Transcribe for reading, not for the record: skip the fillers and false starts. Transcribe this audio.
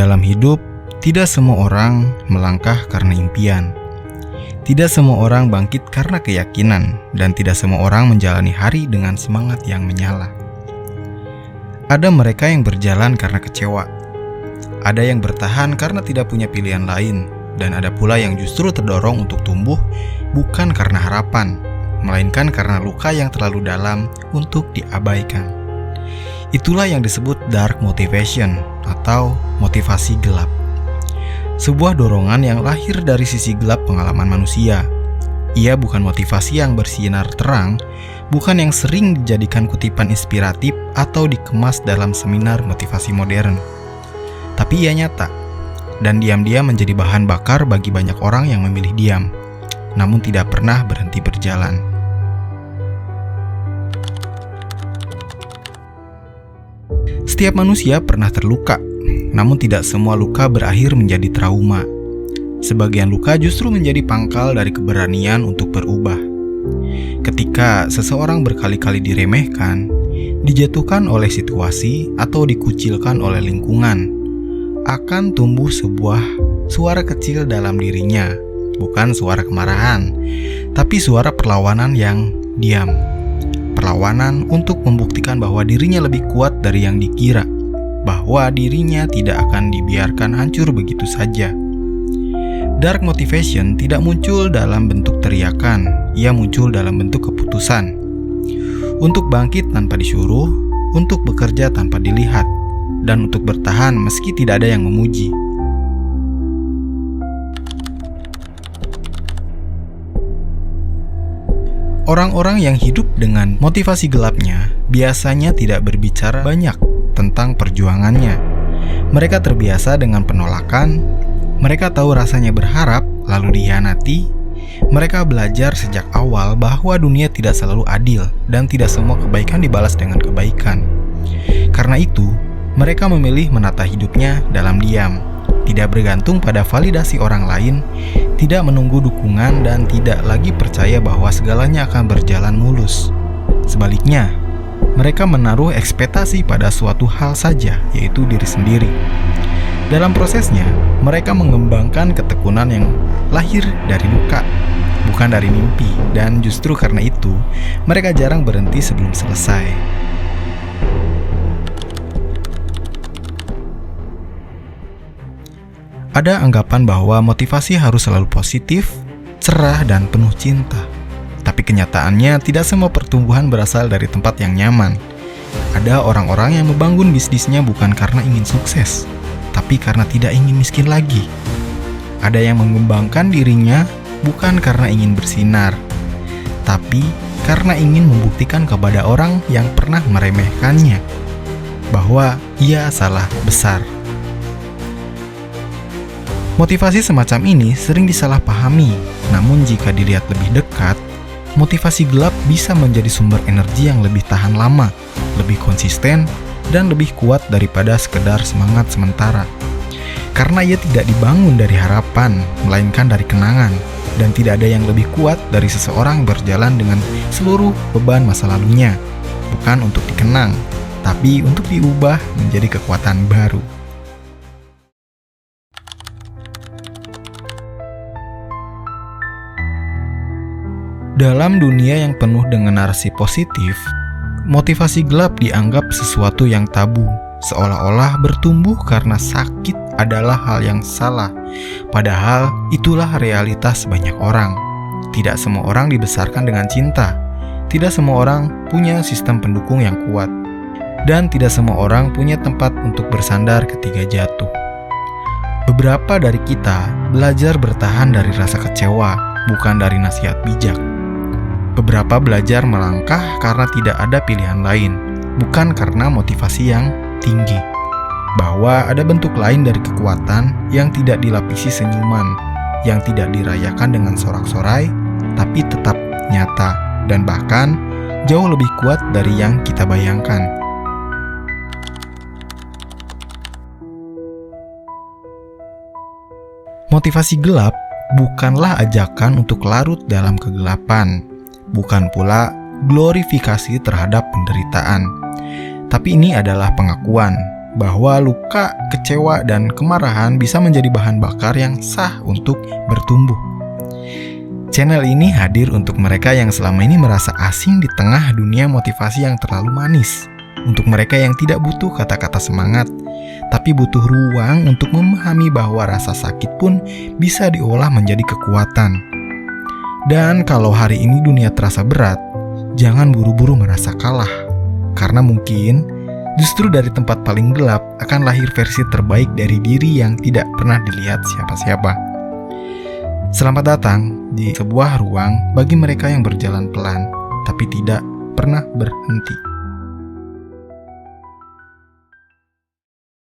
Dalam hidup, tidak semua orang melangkah karena impian. Tidak semua orang bangkit karena keyakinan, dan tidak semua orang menjalani hari dengan semangat yang menyala. Ada mereka yang berjalan karena kecewa. Ada yang bertahan karena tidak punya pilihan lain, dan ada pula yang justru terdorong untuk tumbuh bukan karena harapan, melainkan karena luka yang terlalu dalam untuk diabaikan. Itulah yang disebut dark motivation atau motivasi gelap. Sebuah dorongan yang lahir dari sisi gelap pengalaman manusia. Ia bukan motivasi yang bersinar terang, bukan yang sering dijadikan kutipan inspiratif atau dikemas dalam seminar motivasi modern. Tapi ia nyata, dan diam-diam menjadi bahan bakar bagi banyak orang yang memilih diam, namun tidak pernah berhenti berjalan. Setiap manusia pernah terluka, namun tidak semua luka berakhir menjadi trauma. Sebagian luka justru menjadi pangkal dari keberanian untuk berubah. Ketika seseorang berkali-kali diremehkan, dijatuhkan oleh situasi, atau dikucilkan oleh lingkungan, akan tumbuh sebuah suara kecil dalam dirinya, bukan suara kemarahan, tapi suara perlawanan yang diam. Perlawanan untuk membuktikan bahwa dirinya lebih kuat dari yang dikira, bahwa dirinya tidak akan dibiarkan hancur begitu saja. Dark motivation tidak muncul dalam bentuk teriakan, ia muncul dalam bentuk keputusan. Untuk bangkit tanpa disuruh, untuk bekerja tanpa dilihat, dan untuk bertahan meski tidak ada yang memuji. Orang-orang yang hidup dengan motivasi gelapnya biasanya tidak berbicara banyak tentang perjuangannya. Mereka terbiasa dengan penolakan, mereka tahu rasanya berharap lalu dikhianati. Mereka belajar sejak awal bahwa dunia tidak selalu adil dan tidak semua kebaikan dibalas dengan kebaikan. Karena itu, mereka memilih menata hidupnya dalam diam, tidak bergantung pada validasi orang lain, tidak menunggu dukungan, dan tidak lagi percaya bahwa segalanya akan berjalan mulus. Sebaliknya, mereka menaruh ekspektasi pada suatu hal saja, yaitu diri sendiri. Dalam prosesnya, mereka mengembangkan ketekunan yang lahir dari luka, bukan dari mimpi, dan justru karena itu, mereka jarang berhenti sebelum selesai. Ada anggapan bahwa motivasi harus selalu positif, cerah, dan penuh cinta. Tapi kenyataannya tidak semua pertumbuhan berasal dari tempat yang nyaman. Ada orang-orang yang membangun bisnisnya bukan karena ingin sukses, tapi karena tidak ingin miskin lagi. Ada yang mengembangkan dirinya bukan karena ingin bersinar, tapi karena ingin membuktikan kepada orang yang pernah meremehkannya bahwa ia salah besar. Motivasi semacam ini sering disalahpahami, namun jika dilihat lebih dekat, motivasi gelap bisa menjadi sumber energi yang lebih tahan lama, lebih konsisten, dan lebih kuat daripada sekedar semangat sementara. Karena ia tidak dibangun dari harapan, melainkan dari kenangan, dan tidak ada yang lebih kuat dari seseorang berjalan dengan seluruh beban masa lalunya, bukan untuk dikenang, tapi untuk diubah menjadi kekuatan baru. Dalam dunia yang penuh dengan narasi positif, motivasi gelap dianggap sesuatu yang tabu, seolah-olah bertumbuh karena sakit adalah hal yang salah. Padahal itulah realitas banyak orang. Tidak semua orang dibesarkan dengan cinta, tidak semua orang punya sistem pendukung yang kuat, dan tidak semua orang punya tempat untuk bersandar ketika jatuh. Beberapa dari kita belajar bertahan dari rasa kecewa, bukan dari nasihat bijak. Beberapa belajar melangkah karena tidak ada pilihan lain, bukan karena motivasi yang tinggi. Bahwa ada bentuk lain dari kekuatan yang tidak dilapisi senyuman, yang tidak dirayakan dengan sorak-sorai, tapi tetap nyata, dan bahkan jauh lebih kuat dari yang kita bayangkan. Motivasi gelap bukanlah ajakan untuk larut dalam kegelapan, bukan pula glorifikasi terhadap penderitaan. Tapi ini adalah pengakuan bahwa luka, kecewa, dan kemarahan bisa menjadi bahan bakar yang sah untuk bertumbuh. Channel ini hadir untuk mereka yang selama ini merasa asing di tengah dunia motivasi yang terlalu manis. Untuk mereka yang tidak butuh kata-kata semangat, tapi butuh ruang untuk memahami bahwa rasa sakit pun bisa diolah menjadi kekuatan. Dan kalau hari ini dunia terasa berat, jangan buru-buru merasa kalah. Karena mungkin justru dari tempat paling gelap akan lahir versi terbaik dari diri yang tidak pernah dilihat siapa-siapa. Selamat datang di sebuah ruang bagi mereka yang berjalan pelan, tapi tidak pernah berhenti.